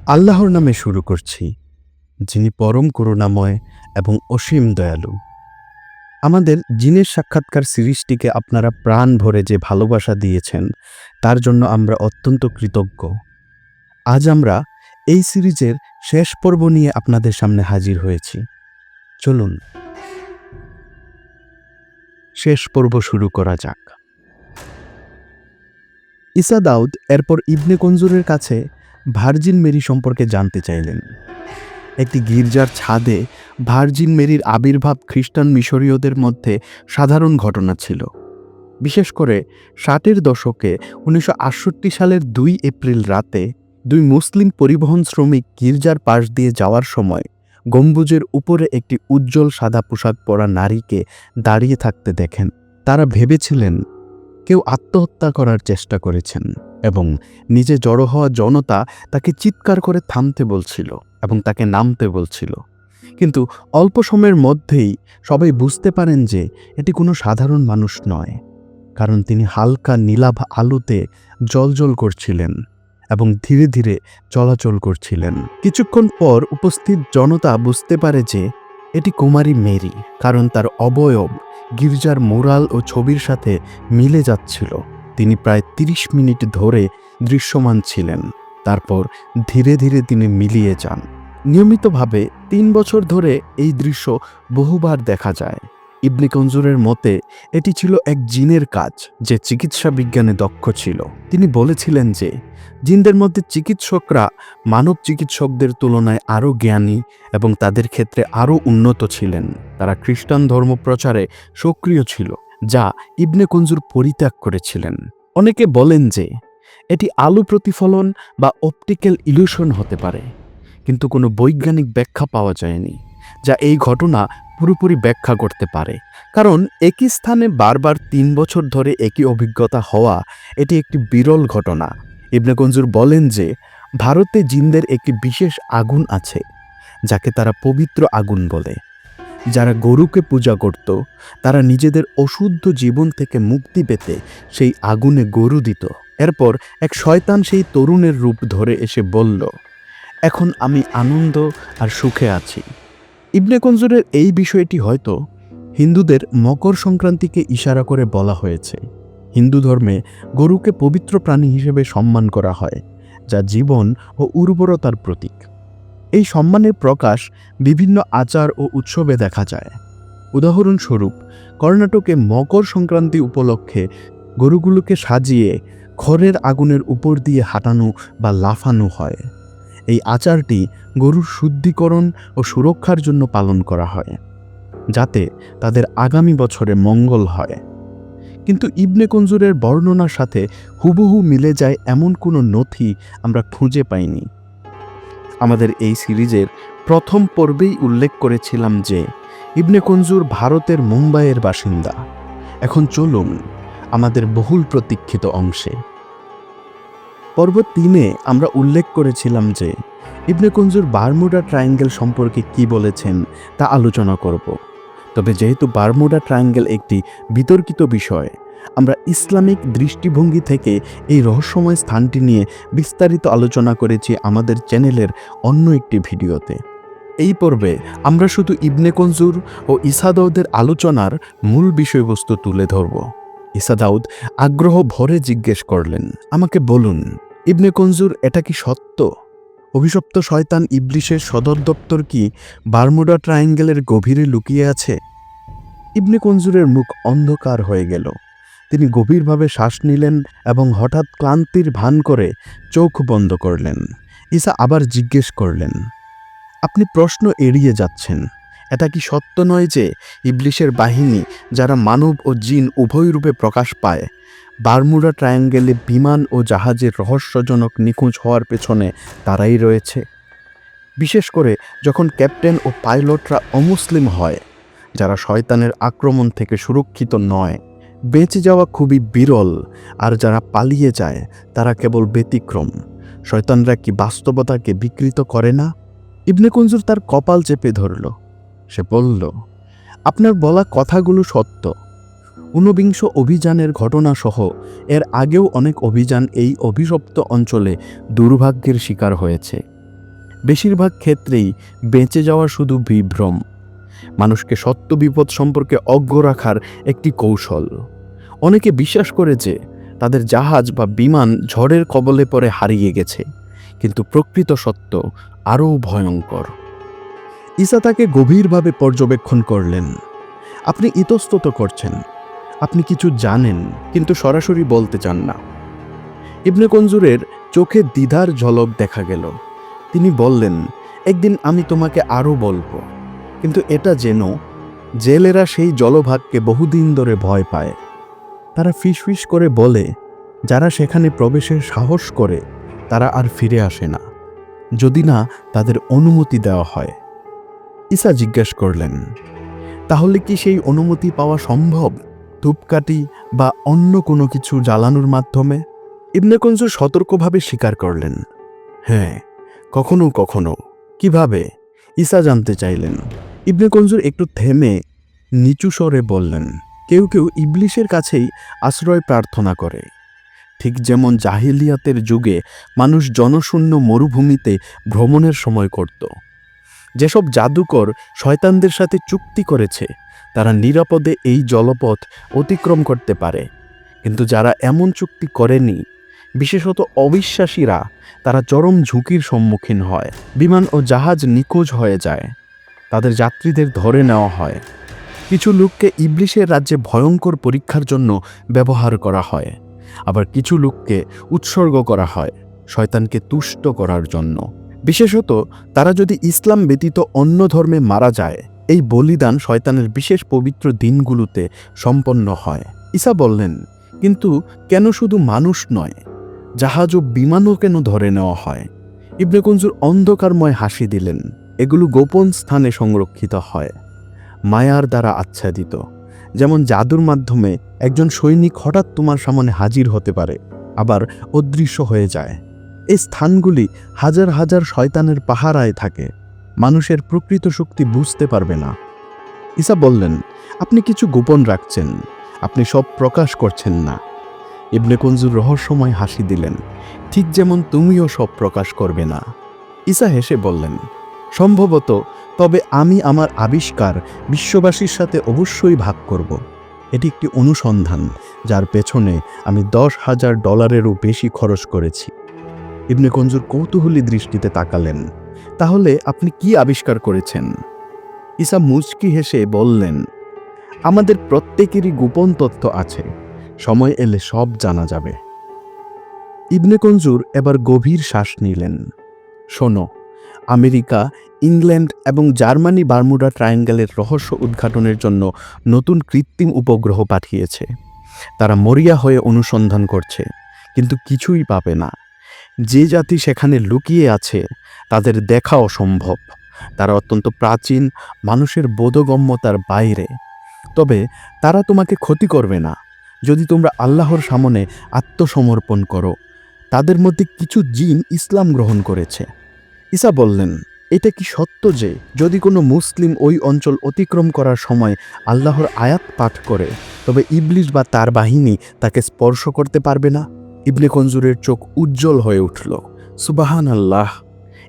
আল্লাহর নামে শুরু করছি, যিনি পরম করুণাময় এবং অসীম দয়ালু। আমাদের জিনের সাক্ষাৎকার সিরিজটিকে আপনারা প্রাণ ভরে যে ভালোবাসা দিয়েছেন, তার জন্য আমরা অত্যন্ত কৃতজ্ঞ। আজ আমরা এই সিরিজের শেষ পর্ব নিয়ে আপনাদের সামনে হাজির হয়েছি। চলুন শেষ পর্ব শুরু করা যাক। ঈসা দাউদ এরপর ইবনে কনজুরের কাছে ভার্জিন মেরি সম্পর্কে জানতে চাইলেন। একটি গির্জার ছাদে ভার্জিন মেরির আবির্ভাব খ্রিস্টান মিশরীয়দের মধ্যে সাধারণ ঘটনা ছিল। বিশেষ করে 60-এর দশকে 1968 সালের 2 এপ্রিল রাতে 2 মুসলিম পরিবহন শ্রমিক গির্জার পাশ দিয়ে যাওয়ার সময় গম্বুজের উপরে একটি উজ্জ্বল সাদা পোশাক পরা নারীকে দাঁড়িয়ে থাকতে দেখেন। তারা ভেবেছিলেন কেউ আত্মহত্যা করার চেষ্টা করেছেন এবং নিজে জড়ো হওয়া জনতা তাকে চিৎকার করে থামতে বলছিল এবং তাকে নামতে বলছিল। কিন্তু অল্প সময়ের মধ্যেই সবাই বুঝতে পারেন যে এটি কোনো সাধারণ মানুষ নয়, কারণ তিনি হালকা নীলাভ আলোতে জ্বলজ্বল করছিলেন এবং ধীরে ধীরে চলাচল করছিলেন। কিছুক্ষণ পর উপস্থিত জনতা বুঝতে পারে যে এটি কুমারী মেরি, কারণ তার অবয়ব গির্জার মোরাল ও ছবির সাথে মিলে যাচ্ছিল। তিনি প্রায় 30 মিনিট ধরে দৃশ্যমান ছিলেন, তারপর ধীরে ধীরে তিনি মিলিয়ে যান। নিয়মিতভাবে 3 বছর ধরে এই দৃশ্য বহুবার দেখা যায়। ইবনে কনজুরের মতে এটি ছিল এক জিনের কাজ, যে চিকিৎসা বিজ্ঞানে দক্ষ ছিল। তিনি বলেছিলেন যে জিনদের মধ্যে চিকিৎসকরা মানব চিকিৎসকদের তুলনায় আরও জ্ঞানী এবং তাদের ক্ষেত্রে আরও উন্নত ছিলেন। তারা খ্রিস্টান ধর্ম প্রচারে সক্রিয় ছিল, যা ইবনে কনজুর পরিত্যাগ করেছিলেন। অনেকে বলেন যে এটি আলো প্রতিফলন বা অপটিক্যাল ইলিউশন হতে পারে, কিন্তু কোনো বৈজ্ঞানিক ব্যাখ্যা পাওয়া যায়নি যা এই ঘটনা পুরোপুরি ব্যাখ্যা করতে পারে। কারণ একই স্থানে বারবার 3 বছর ধরে একই অভিজ্ঞতা হওয়া এটি একটি বিরল ঘটনা। ইবনে কনজুর বলেন যে ভারতে জিনদের একটি বিশেষ আগুন আছে, যাকে তারা পবিত্র আগুন বলে। যারা গরুকে পূজা করত, তারা নিজেদের অশুদ্ধ জীবন থেকে মুক্তি পেতে সেই আগুনে গরু দিত। এরপর এক শয়তান সেই তরুণের রূপ ধরে এসে বলল, এখন আমি আনন্দ আর সুখে আছি। ইবনে কনজুরের এই বিষয়টি হয়তো হিন্দুদের মকর সংক্রান্তিকে ইশারা করে বলা হয়েছে। হিন্দু ধর্মে গরুকে পবিত্র প্রাণী হিসেবে সম্মান করা হয়, যা জীবন ও উর্বরতার প্রতীক। এই সম্মানের প্রকাশ বিভিন্ন আচার ও উৎসবে দেখা যায়। উদাহরণস্বরূপ, কর্ণাটকে মকর সংক্রান্তি উপলক্ষে গরুগুলোকে সাজিয়ে খড়ের আগুনের উপর দিয়ে হাঁটানো বা লাফানো হয়। এই আচারটি গরুর শুদ্ধিকরণ ও সুরক্ষার জন্য পালন করা হয়, যাতে তাদের আগামী বছরে মঙ্গল হয়। কিন্তু ইবনে কনজুরের বর্ণনার সাথে হুবহু মিলে যায় এমন কোনো নথি আমরা খুঁজে পাইনি। আমাদের এই সিরিজের প্রথম পর্বেই উল্লেখ করেছিলাম যে ইবনে কনজুর ভারতের মুম্বাইয়ের বাসিন্দা। এখন চলুন আমাদের বহুল প্রতীক্ষিত অংশে। পর্ব 3-এ আমরা উল্লেখ করেছিলাম যে ইবনে কনজুর বারমুডা ট্রায়াঙ্গেল সম্পর্কে কি বলেছেন তা আলোচনা করব। তবে যেহেতু বারমুডা ট্রায়াঙ্গেল একটি বিতর্কিত বিষয়, আমরা ইসলামিক দৃষ্টিভঙ্গি থেকে এই রহস্যময় স্থানটি নিয়ে বিস্তারিত আলোচনা করেছি আমাদের চ্যানেলের অন্য একটি ভিডিওতে। এই পর্বে আমরা শুধু ইবনে কনজুর ও ঈসা দাউদের আলোচনার মূল বিষয়বস্তু তুলে ধরব। ঈসা দাউদ আগ্রহ ভরে জিজ্ঞেস করলেন, আমাকে বলুন, ইবনে কনজুর, এটা কি সত্য? অভিশপ্ত শয়তান ইবলিশের সদর দপ্তর কি বারমুডা ট্রায়াঙ্গেলের গভীরে লুকিয়ে আছে? ইবনে কনজুরের মুখ অন্ধকার হয়ে গেল। তিনি গভীরভাবে শ্বাস নিলেন এবং হঠাৎ ক্লান্তির ভান করে চোখ বন্ধ করলেন। ঈসা আবার জিজ্ঞেস করলেন, আপনি প্রশ্ন এড়িয়ে যাচ্ছেন। এটা কি সত্য নয় যে ইবলিশের বাহিনী, যারা মানব ও জিন উভয় রূপে প্রকাশ পায়, বারমুডা ট্রায়াঙ্গেলে বিমান ও জাহাজের রহস্যজনক নিখোঁজ হওয়ার পেছনে তারাই রয়েছে? বিশেষ করে যখন ক্যাপ্টেন ও পাইলটরা অমুসলিম হয়, যারা শয়তানের আক্রমণ থেকে সুরক্ষিত নয়। বেঁচে যাওয়া খুবই বিরল, আর যারা পালিয়ে যায় তারা কেবল ব্যতিক্রম। শয়তানরা কি বাস্তবতাকে বিকৃত করে না? ইবনে কনজুর তার কপাল চেপে ধরল। সে বলল, আপনার বলা কথাগুলো সত্য। ঊনবিংশ অভিযানের ঘটনাসহ এর আগেও অনেক অভিযান এই অভিশপ্ত অঞ্চলে দুর্ভাগ্যের শিকার হয়েছে। বেশিরভাগ ক্ষেত্রেই বেঁচে যাওয়া শুধু বিভ্রম, মানুষকে সত্য বিপদ সম্পর্কে অজ্ঞ রাখার একটি কৌশল। অনেকে বিশ্বাস করে যে তাদের জাহাজ বা বিমান ঝড়ের কবলে পড়ে হারিয়ে গেছে, কিন্তু প্রকৃত সত্য আরও ভয়ঙ্কর। ঈসা তাকে গভীরভাবে পর্যবেক্ষণ করলেন। আপনি ইতস্তত করছেন, আপনি কিছু জানেন কিন্তু সরাসরি বলতে চান না। ইবনে কঞ্জুরের চোখে দ্বিধার ঝলক দেখা গেল। তিনি বললেন, একদিন আমি তোমাকে আরও বলবো, কিন্তু এটা যেন জেলেরা সেই জলভাগকে বহুদিন ধরে ভয় পায়। তারা ফিসফিস করে বলে, যারা সেখানে প্রবেশের সাহস করে তারা আর ফিরে আসে না, যদি না তাদের অনুমতি দেওয়া হয়। ঈসা জিজ্ঞেস করলেন, তাহলে কি সেই অনুমতি পাওয়া সম্ভব, ধূপকাঠি বা অন্য কোনো কিছু জ্বালানোর মাধ্যমে? ইবনে কঞ্জুর সতর্কভাবে স্বীকার করলেন, হ্যাঁ, কখনো কখনো। কিভাবে? ঈসা জানতে চাইলেন। ইবনে কঞ্জুর একটু থেমে নিচু স্বরে বললেন, কেউ কেউ ইবলিশের কাছেই আশ্রয় প্রার্থনা করে, ঠিক যেমন জাহিলিয়াতের যুগে মানুষ জনশূন্য মরুভূমিতে ভ্রমণের সময় করত। যেসব জাদুকর শয়তানদের সাথে চুক্তি করেছে তারা নিরাপদে এই জলপথ অতিক্রম করতে পারে, কিন্তু যারা এমন চুক্তি করেনি, বিশেষত অবিশ্বাসীরা, তারা চরম ঝুঁকির সম্মুখীন হয়। বিমান ও জাহাজ নিখোঁজ হয়ে যায়, তাদের যাত্রীদের ধরে নেওয়া হয়। কিছু লোককে ইবলিশের রাজ্যে ভয়ঙ্কর পরীক্ষার জন্য ব্যবহার করা হয়, আবার কিছু লোককে উৎসর্গ করা হয় শয়তানকে তুষ্ট করার জন্য। বিশেষত তারা যদি ইসলাম ব্যতীত অন্য ধর্মে মারা যায়, এই বলিদান শয়তানের বিশেষ পবিত্র দিনগুলোতে সম্পন্ন হয়। ঈসা বললেন, কিন্তু কেন শুধু মানুষ নয়, জাহাজ ও বিমানও কেন ধরে নেওয়া হয়? ইবনে কঞ্জুর অন্ধকারময় হাসি দিলেন, এগুলো গোপন স্থানে সংরক্ষিত হয়, মায়ার দ্বারা আচ্ছাদিত। যেমন জাদুর মাধ্যমে একজন সৈনিক হঠাৎ তোমার সামনে হাজির হতে পারে, আবার অদৃশ্য হয়ে যায়। এই স্থানগুলি হাজার হাজার শয়তানের পাহারায় থাকে, মানুষের প্রকৃত শক্তি বুঝতে পারবে না। ঈসা বললেন, আপনি কিছু গোপন রাখছেন, আপনি সব প্রকাশ করছেন না। ইবনে কঞ্জুর রহস্যময় হাসি দিলেন, ঠিক যেমন তুমিও সব প্রকাশ করবে না। ঈসা হেসে বললেন, সম্ভবত, তবে আমি আমার আবিষ্কার বিশ্ববাসীর সাথে অবশ্যই ভাগ করব। এটি একটি অনুসন্ধান যার পেছনে আমি $10,000-এরও বেশি খরচ করেছি। ইবনে কঞ্জুর কৌতূহলী দৃষ্টিতে তাকালেন, তাহলে আপনি কি আবিষ্কার করেছেন? ঈসা মুচকি হেসে বললেন, আমাদের প্রত্যেকেরই গোপন তথ্য আছে, সময় এলে সব জানা যাবে। ইবনে কঞ্জুর এবার গভীর শ্বাস নিলেন। শোনো, আমেরিকা, ইংল্যান্ড এবং জার্মানি বারমুডা ট্রায়াঙ্গেলের রহস্য উদ্ঘাটনের জন্য নতুন কৃত্রিম উপগ্রহ পাঠিয়েছে। তারা মরিয়া হয়ে অনুসন্ধান করছে, কিন্তু কিছুই পাবে না। যে জাতি সেখানে লুকিয়ে আছে তাদের দেখা অসম্ভব। তারা অত্যন্ত প্রাচীন, মানুষের বোধগম্যতার বাইরে। তবে তারা তোমাকে ক্ষতি করবে না যদি তোমরা আল্লাহর সামনে আত্মসমর্পণ করো। তাদের মধ্যে কিছু জিন ইসলাম গ্রহণ করেছে। ঈসা বললেন, এটা কি সত্য যে যদি কোনো মুসলিম ওই অঞ্চল অতিক্রম করার সময় আল্লাহর আয়াত পাঠ করে, তবে ইবলিশ বা তার বাহিনী তাকে স্পর্শ করতে পারবে না? ইবনে কঞ্জুরের চোখ উজ্জ্বল হয়ে উঠল। সুবাহান আল্লাহ,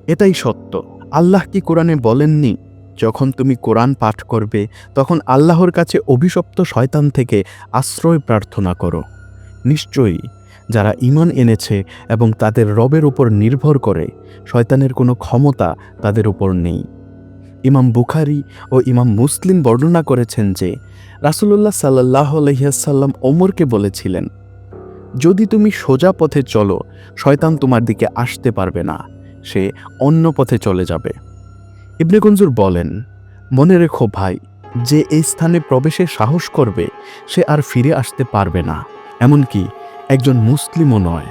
এটাই সত্য। আল্লাহ কি কোরআনে বলেননি, যখন তুমি কোরআন পাঠ করবে তখন আল্লাহর কাছে অভিশপ্ত শয়তান থেকে আশ্রয় প্রার্থনা করো? নিশ্চয়ই যারা ঈমান এনেছে এবং তাদের রবের উপর নির্ভর করে, শয়তানের কোনো ক্ষমতা তাদের উপর নেই। ইমাম বুখারী ও ইমাম মুসলিম বর্ণনা করেছেন যে রাসূলুল্লাহ সাল্লাল্লাহু আলাইহি ওয়াসাল্লাম ওমরকে বলেছিলেন, যদি তুমি সোজা পথে চলো, শয়তান তোমার দিকে আসতে পারবে না, সে অন্য পথে চলে যাবে। ইবনে কঞ্জুর বলেন, মনে রেখো ভাই, যে এই স্থানে প্রবেশের সাহস করবে সে আর ফিরে আসতে পারবে না, এমনকি একজন মুসলিমও নয়,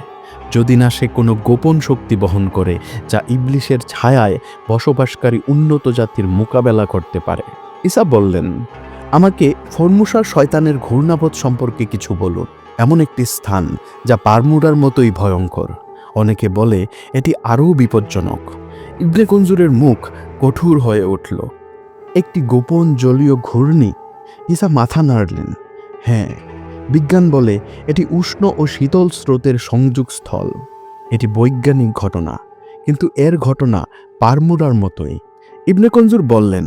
যদি না সে কোনো গোপন শক্তি বহন করে যা ইবলিশের ছায়ায় বসবাসকারী উন্নত জাতির মোকাবেলা করতে পারে। ঈসা বললেন, আমাকে ফর্মুসার শয়তানের ঘূর্ণাপথ সম্পর্কে কিছু বলুন। এমন একটি স্থান যা বারমুডার মতোই ভয়ঙ্কর। অনেকে বলে এটি আরও বিপজ্জনক। ইবনে কঞ্জুরের মুখ কঠোর হয়ে উঠল। একটি গোপন জলীয় ঘূর্ণি? ঈসা মাথা নাড়লেন। হ্যাঁ, বিজ্ঞান বলে এটি উষ্ণ ও শীতল স্রোতের সংযোগস্থল। এটি বৈজ্ঞানিক ঘটনা, কিন্তু এর ঘটনা পারমুরার মতোই। ইবনে কনজুর বললেন,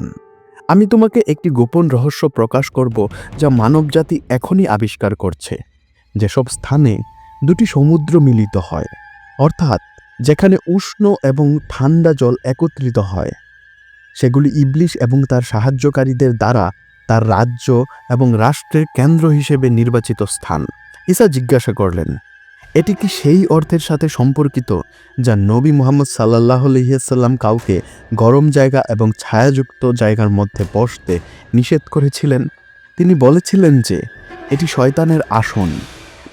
আমি তোমাকে একটি গোপন রহস্য প্রকাশ করব যা মানবজাতি এখনই আবিষ্কার করছে। যেসব স্থানে দুটি সমুদ্র মিলিত হয়, অর্থাৎ যেখানে উষ্ণ এবং ঠান্ডা জল একত্রিত হয়, সেগুলি ইবলিশ এবং তার সাহায্যকারীদের দ্বারা তার রাজ্য এবং রাষ্ট্রের কেন্দ্র হিসেবে নির্বাচিত স্থান। ঈসা জিজ্ঞাসা করলেন, এটি কি সেই অর্থের সাথে সম্পর্কিত যা নবী মুহাম্মদ সাল্লাল্লাহু আলাইহি ওয়াসাল্লাম কাউকে গরম জায়গা এবং ছায়াযুক্ত জায়গার মধ্যে বসতে নিষেধ করেছিলেন? তিনি বলেছিলেন যে এটি শয়তানের আসন,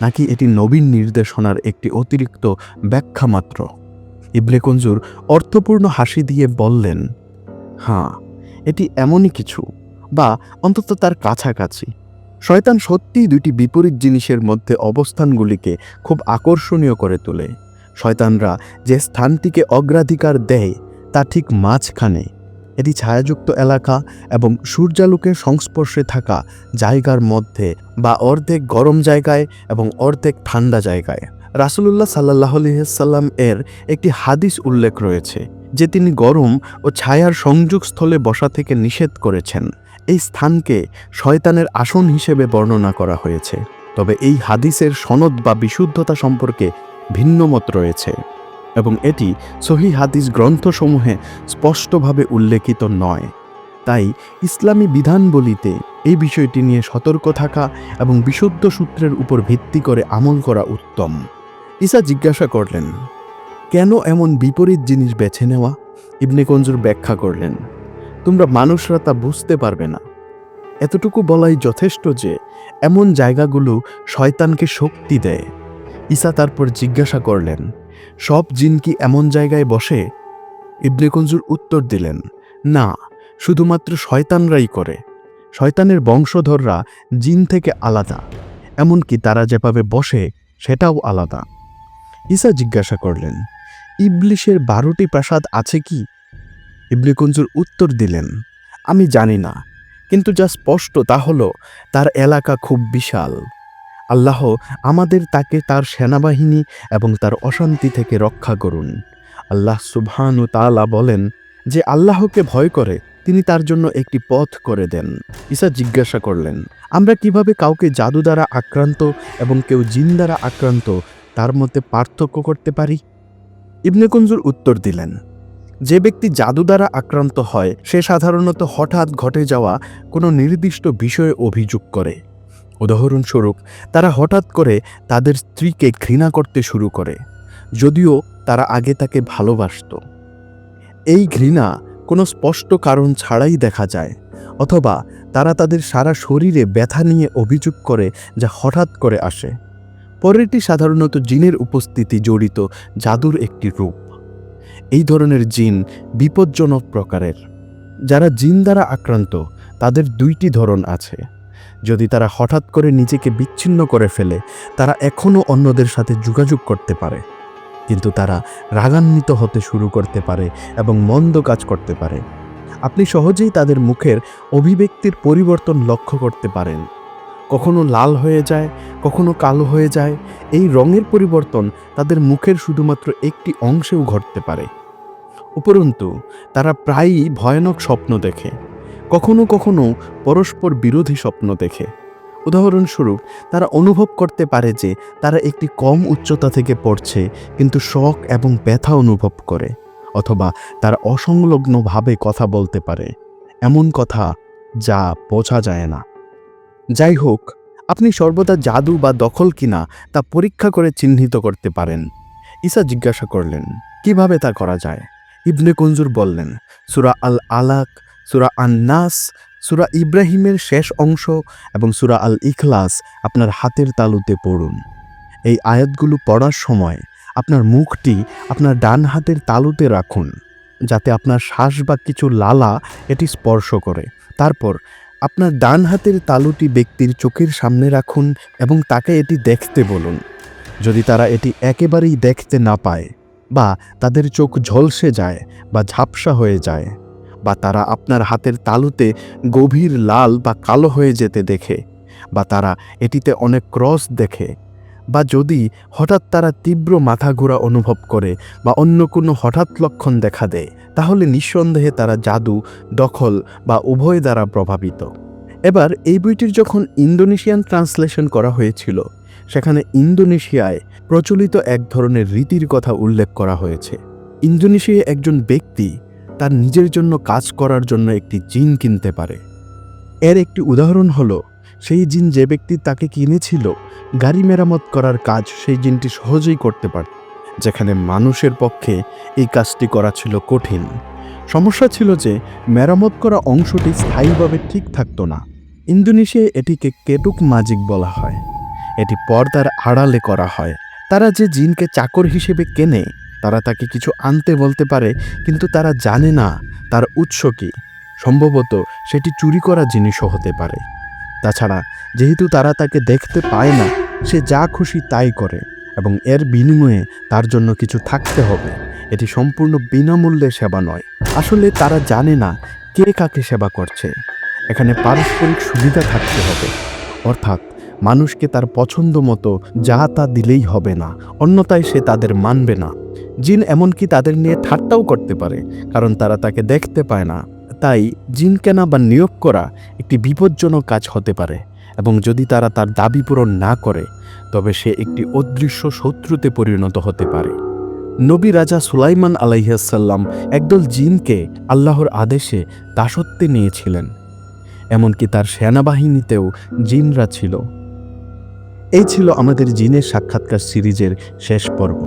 নাকি এটি নবীর নির্দেশনার একটি অতিরিক্ত ব্যাখ্যা মাত্র? ইবনে কনজুর অর্থপূর্ণ হাসি দিয়ে বললেন, হ্যাঁ, এটি এমনই কিছু, বা অন্তত তার কাছাকাছি। শয়তান সত্যিই দুটি বিপরীত জিনিসের মধ্যে অবস্থানগুলিকে খুব আকর্ষণীয় করে তোলে। শয়তানরা যে স্থানটিকে অগ্রাধিকার দেয় তা ঠিক মাঝখানে, এটি ছায়াযুক্ত এলাকা এবং সূর্যালোকের সংস্পর্শে থাকা জায়গার মধ্যে, বা অর্ধেক গরম জায়গায় এবং অর্ধেক ঠান্ডা জায়গায়। রাসূলুল্লাহ সাল্লাল্লাহু আলাইহি ওয়াসাল্লাম এর একটি হাদিস উল্লেখ রয়েছে যে তিনি গরম ও ছায়ার সংযোগস্থলে বসা থেকে নিষেধ করেছেন। এই স্থানকে শয়তানের আসন হিসেবে বর্ণনা করা হয়েছে, তবে এই হাদিসের সনদ বা বিশুদ্ধতা সম্পর্কে ভিন্ন মত রয়েছে এবং এটি সহিহ হাদিস গ্রন্থসমূহে স্পষ্টভাবে উল্লেখিত নয়। তাই ইসলামী বিধানবলিতে এই বিষয়টি নিয়ে সতর্ক থাকা এবং বিশুদ্ধ সূত্রের উপর ভিত্তি করে আমল করা উত্তম। ঈসা জিজ্ঞাসা করলেন, কেন এমন বিপরীত জিনিস বেছে নেওয়া? ইবনে কনজুর ব্যাখ্যা করলেন, তোমরা মানুষরা তা বুঝতে পারবে না। এতটুকু বলাই যথেষ্ট যে এমন জায়গাগুলো শয়তানকে শক্তি দেয়। ঈসা তারপর জিজ্ঞাসা করলেন, সব জিন কি এমন জায়গায় বসে? ইবনে কনজুর উত্তর দিলেন, না, শুধুমাত্র শয়তানরাই করে। শয়তানের বংশধররা জিন থেকে আলাদা, এমনকি তারা যেভাবে বসে সেটাও আলাদা। ঈসা জিজ্ঞাসা করলেন, ইবলিশের 12টি প্রাসাদ আছে কি? ইবনে কনজুর উত্তর দিলেন, আমি জানি না, কিন্তু যা স্পষ্ট তা হলো তার এলাকা খুব বিশাল। আল্লাহ আমাদের তাকে তার সেনাবাহিনী এবং তার অশান্তি থেকে রক্ষা করুন। আল্লাহ সুবহানাহু ওয়া তাআলা বলেন, যে আল্লাহকে ভয় করে তিনি তার জন্য একটি পথ করে দেন। ঈসা জিজ্ঞাসা করলেন, আমরা কিভাবে কাউকে জাদু দ্বারা আক্রান্ত এবং কেউ জিন দ্বারা আক্রান্ত তার মধ্যে পার্থক্য করতে পারি? ইবনে কনজুর উত্তর দিলেন, যে ব্যক্তি জাদু দ্বারা আক্রান্ত হয় সে সাধারণত হঠাৎ ঘটে যাওয়া কোনো নির্দিষ্ট বিষয়ে অভিযোগ করে। উদাহরণস্বরূপ, তারা হঠাৎ করে তাদের স্ত্রীকে ঘৃণা করতে শুরু করে, যদিও তারা আগে তাকে ভালোবাসত। এই ঘৃণা কোনো স্পষ্ট কারণ ছাড়াই দেখা যায়, অথবা তারা তাদের সারা শরীরে ব্যথা নিয়ে অভিযোগ করে যা হঠাৎ করে আসে। পরেরটি সাধারণত জিনের উপস্থিতি জড়িত জাদুর একটি রূপ। এই ধরনের জিন বিপজ্জনক প্রকারের। যারা জিন দ্বারা আক্রান্ত তাদের 2টি ধরন আছে। যদি তারা হঠাৎ করে নিজেকে বিচ্ছিন্ন করে ফেলে, তারা এখনও অন্যদের সাথে যোগাযোগ করতে পারে, কিন্তু তারা রাগান্বিত হতে শুরু করতে পারে এবং মন্দ কাজ করতে পারে। আপনি সহজেই তাদের মুখের অভিব্যক্তির পরিবর্তন লক্ষ্য করতে পারেন। কখনো লাল হয়ে যায়, কখনো কালো হয়ে যায়। এই রঙের পরিবর্তন তাদের মুখের শুধুমাত্র একটি অংশেও ঘটতে পারে। উপরন্তু তারা প্রায়ই ভয়ানক স্বপ্ন দেখে, কখনো কখনো পরস্পর বিরোধী স্বপ্ন দেখে। উদাহরণস্বরূপ, তারা অনুভব করতে পারে যে তারা একটি কম উচ্চতা থেকে পড়ছে, কিন্তু শক এবং ব্যথা অনুভব করে, অথবা তারা অসংলগ্নভাবে কথা বলতে পারে, এমন কথা যা বোঝা যায় না। যাই হোক, আপনি সর্বদা জাদু বা দখল কিনা তা পরীক্ষা করে চিহ্নিত করতে পারেন। ঈসা জিজ্ঞাসা করলেন, কিভাবে তা করা যায়? ইবনে কনজুর বললেন, সূরা আল আলাক, সূরা আন-নাস, সূরা ইব্রাহিমের শেষ অংশ এবং সূরা আল ইখলাস আপনার হাতের তালুতে পড়ুন। এই আয়াতগুলো পড়ার সময় আপনার মুখটি আপনার ডান হাতের তালুতে রাখুন, যাতে আপনার শ্বাস বা কিছু লালা এটি স্পর্শ করে। তারপর আপনার ডান হাতের তালুটি ব্যক্তির চোখের সামনে রাখুন এবং তাকে এটি দেখতে বলুন। যদি তারা এটি একেবারেই দেখতে না পায়, বা তাদের চোখ ঝলসে যায় বা ঝাপসা হয়ে যায়, বা তারা আপনার হাতের তালুতে গভীর লাল বা কালো হয়ে যেতে দেখে, বা তারা এটিতে অনেক ক্রস দেখে, বা যদি হঠাৎ তারা তীব্র মাথা ঘোরা অনুভব করে বা অন্য কোনো হঠাৎ লক্ষণ দেখা দেয়, তাহলে নিঃসন্দেহে তারা জাদু, দখল বা উভয় দ্বারা প্রভাবিত। এবার এই বইটির যখন ইন্দোনেশিয়ান ট্রান্সলেশন করা হয়েছিল, সেখানে ইন্দোনেশিয়ায় প্রচলিত এক ধরনের রীতির কথা উল্লেখ করা হয়েছে। ইন্দোনেশিয়ায় একজন ব্যক্তি তার নিজের জন্য কাজ করার জন্য একটি জিন কিনতে পারে। এর একটি উদাহরণ হলো, সেই জিন যে ব্যক্তি তাকে কিনেছিল, গাড়ি মেরামত করার কাজ সেই জিনটি সহজেই করতে পারত, যেখানে মানুষের পক্ষে এই কাজটি করা ছিল কঠিন। সমস্যা ছিল যে মেরামত করা অংশটি স্থায়ীভাবে ঠিক থাকতো না। ইন্দোনেশিয়ায় এটিকে কেটুক ম্যাজিক বলা হয়। এটি পর্দার আড়ালে করা হয়। তারা যে জিনকে চাকর হিসেবে কেনে, তারা তাকে কিছু আনতে বলতে পারে, কিন্তু তারা জানে না তার উৎস কী। সম্ভবত সেটি চুরি করা জিনিসও হতে পারে। তাছাড়া যেহেতু তারা তাকে দেখতে পায় না, সে যা খুশি তাই করে এবং এর বিনিময়ে তার জন্য কিছু থাকতে হবে। এটি সম্পূর্ণ বিনামূল্যে সেবা নয়। আসলে তারা জানে না কে কাকে সেবা করছে। এখানে পারস্পরিক সুবিধা থাকতে হবে, অর্থাৎ মানুষকে তার পছন্দ মতো যা তা দিলেই হবে না, অন্যথায় সে তাদের মানবে না। জিন এমনকি তাদের নিয়ে ঠাট্টাও করতে পারে, কারণ তারা তাকে দেখতে পায় না। তাই জিন কেনা বা নিয়োগ করা একটি বিপজ্জনক কাজ হতে পারে, এবং যদি তারা তার দাবি পূরণ না করে, তবে সে একটি অদৃশ্য শত্রুতে পরিণত হতে পারে। নবী রাজা সুলাইমান আলাইহিসসালাম একদল জিনকে আল্লাহর আদেশে দাসত্বে নিয়েছিলেন। এমনকি তার সেনাবাহিনীতেও জিনরা ছিল। এই ছিল আমাদের জিনের সাক্ষাৎকার সিরিজের শেষ পর্ব।